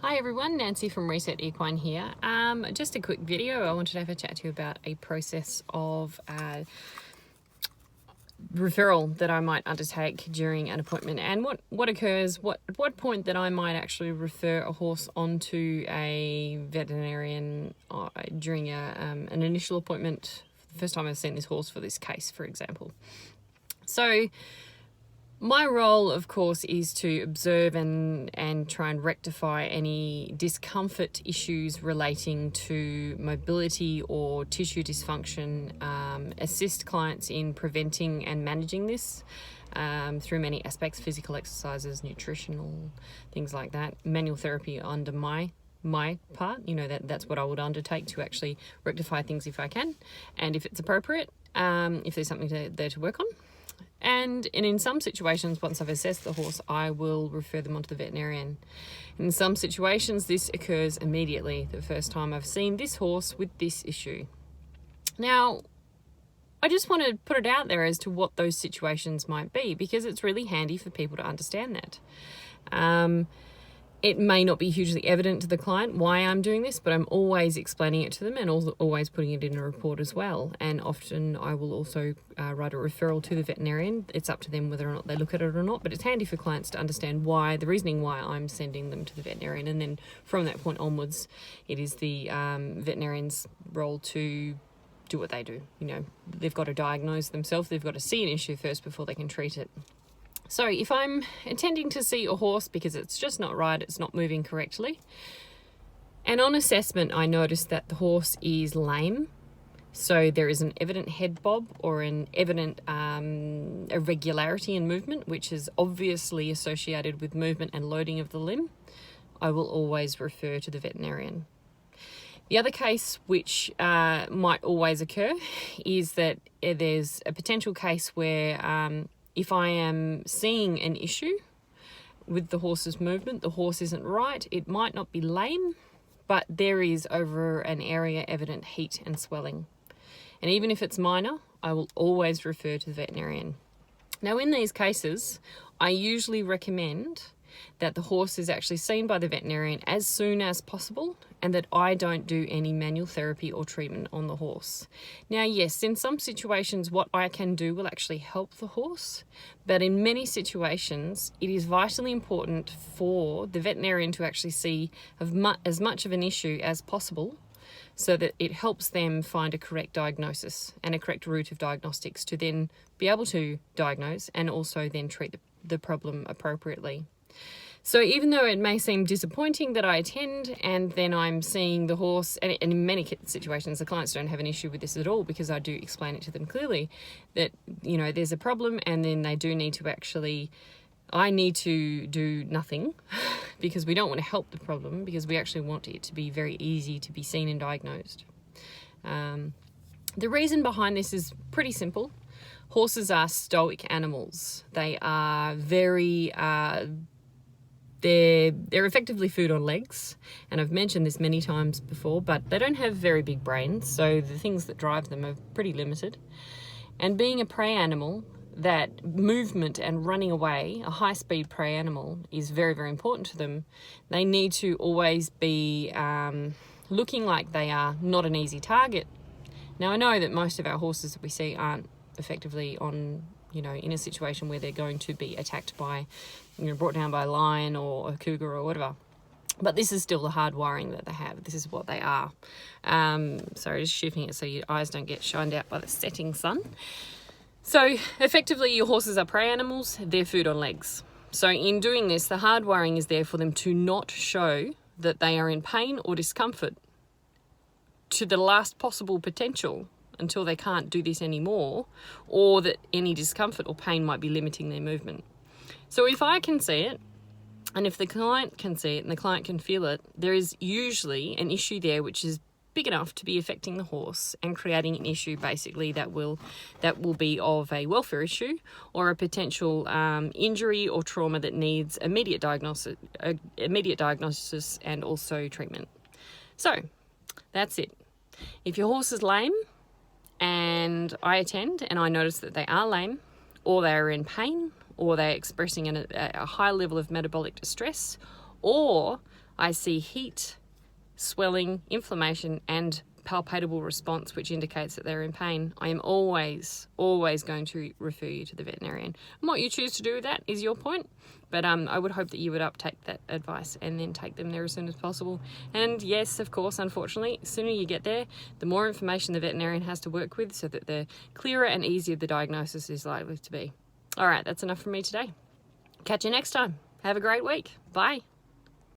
Hi everyone, Nancy from Reset Equine here. Just a quick video. I wanted to have a chat to you about a process of referral that I might undertake during an appointment, and what occurs, at what point that I might actually refer a horse onto a veterinarian during an initial appointment, the first time I've seen this horse for this case, for example. So my role, of course, is to observe and try and rectify any discomfort issues relating to mobility or tissue dysfunction, assist clients in preventing and managing this through many aspects: physical exercises, nutritional, things like that, manual therapy under my part. That's what I would undertake to actually rectify things if I can, and if it's appropriate, if there's something there to work on. And in some situations, once I've assessed the horse, I will refer them onto the veterinarian. In some situations, this occurs immediately, the first time I've seen this horse with this issue. Now, I just want to put it out there as to what those situations might be, because it's really handy for people to understand that. It may not be hugely evident to the client why I'm doing this, but I'm always explaining it to them and always putting it in a report as well. And often I will also write a referral to the veterinarian. It's up to them whether or not they look at it or not, but it's handy for clients to understand the reasoning why I'm sending them to the veterinarian. And then from that point onwards, it is the veterinarian's role to do what they do. They've got to diagnose themselves. They've got to see an issue first before they can treat it. So if I'm intending to see a horse because it's just not right, it's not moving correctly, and on assessment I notice that the horse is lame, so there is an evident head bob or an evident irregularity in movement, which is obviously associated with movement and loading of the limb, I will always refer to the veterinarian. The other case which might always occur is that there's a potential case where if I am seeing an issue with the horse's movement, the horse isn't right, it might not be lame, but there is over an area evident heat and swelling. And even if it's minor, I will always refer to the veterinarian. Now, in these cases, I usually recommend that the horse is actually seen by the veterinarian as soon as possible, and that I don't do any manual therapy or treatment on the horse. Now, yes, in some situations what I can do will actually help the horse, but in many situations it is vitally important for the veterinarian to actually see as much of an issue as possible, so that it helps them find a correct diagnosis and a correct route of diagnostics to then be able to diagnose and also then treat the problem appropriately. So even though it may seem disappointing that I attend and then I'm seeing the horse, and in many situations the clients don't have an issue with this at all, because I do explain it to them clearly that there's a problem, and then they do need to I need to do nothing because we don't want to help the problem, because we actually want it to be very easy to be seen and diagnosed. The reason behind this is pretty simple. Horses are stoic animals. They are very They're effectively food on legs, and I've mentioned this many times before, but they don't have very big brains, so the things that drive them are pretty limited. And being a prey animal, that movement and running away, a high-speed prey animal, is very, very important to them. They need to always be looking like they are not an easy target. Now, I know that most of our horses that we see aren't effectively in a situation where they're going to be attacked by, brought down by a lion or a cougar or whatever. But this is still the hard wiring that they have. This is what they are. Sorry, just shifting it so your eyes don't get shined out by the setting sun. So effectively, your horses are prey animals. They're food on legs. So in doing this, the hard wiring is there for them to not show that they are in pain or discomfort to the last possible potential, until they can't do this anymore, or that any discomfort or pain might be limiting their movement. So if I can see it, and if the client can see it and the client can feel it, there is usually an issue there which is big enough to be affecting the horse and creating an issue basically that will be of a welfare issue or a potential injury or trauma that needs immediate diagnosis and also treatment. So that's it. If your horse is lame and I attend and I notice that they are lame, or they are in pain, or they're expressing a high level of metabolic distress, or I see heat, swelling, inflammation, and palpable response, which indicates that they're in pain, I am always going to refer you to the veterinarian. And what you choose to do with that is your point, but I would hope that you would uptake that advice and then take them there as soon as possible. And yes, of course, unfortunately, the sooner you get there, the more information the veterinarian has to work with, so that the clearer and easier the diagnosis is likely to be. All right, that's enough from me today. Catch you next time. Have a great week. Bye.